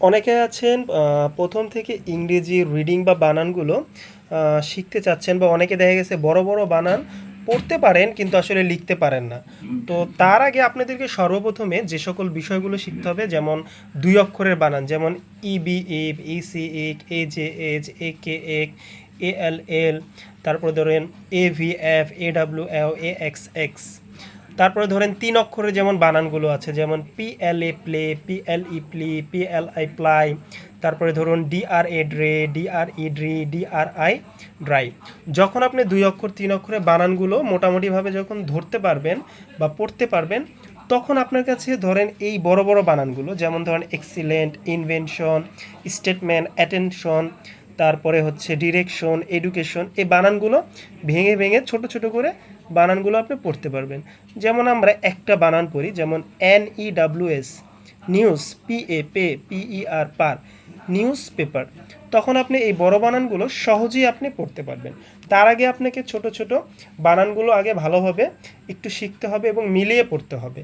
অনেকে আছেন প্রথম থেকে ইংরেজি রিডিং বা বানানগুলো শিখতে চাচ্ছেন, বা অনেকে দেখা গেছে বড় বড় বানান পড়তে পারেন কিন্তু আসলে লিখতে পারেন না। তো তার আগে আপনাদেরকে সর্বপ্রথমে যে সকল বিষয়গুলো শিখতে হবে, যেমন দুই অক্ষরের বানান, যেমন ইবি ইব, ইসি ইক, এ জে এজ, এ কে এক, এ এল এল, তারপরে ধরেন A V F, A W L, A X X. তারপরে ধরেন তিন অক্ষরের যেমন বানানগুলো আছে, যেমন P L A play, P L E plea, P L I ply. তারপরে ধরুন D R A dray, D R E dree, D R I dry. যখন আপনি দুই অক্ষর তিন অক্ষরের বানানগুলো মোটামুটিভাবে যখন ধরতে পারবেন বা পড়তে পারবেন, তখন আপনার কাছে ধরেন এই বড় বড় বানানগুলো, যেমন ধরেন এক্সিলেন্ট, ইনভেনশন, স্টেটমেন্ট, অ্যাটেনশন, তারপরে হচ্ছে ডিরেকশন, এডুকেশন, এই বানানগুলো ভেঙে ভেঙে ছোট ছোট করে বানানগুলো আপনি পড়তে পারবেন। যেমন আমরা একটা বানান করি, যেমন NEWS, নিউজ, PAPER, পার, নিউজ পেপার। তখন আপনি এই বড় বানানগুলো সহজেই আপনি পড়তে পারবেন। তার আগে আপনাকে ছোট ছোট বানানগুলো আগে ভালোভাবে একটু শিখতে হবে এবং মিলিয়ে পড়তে হবে।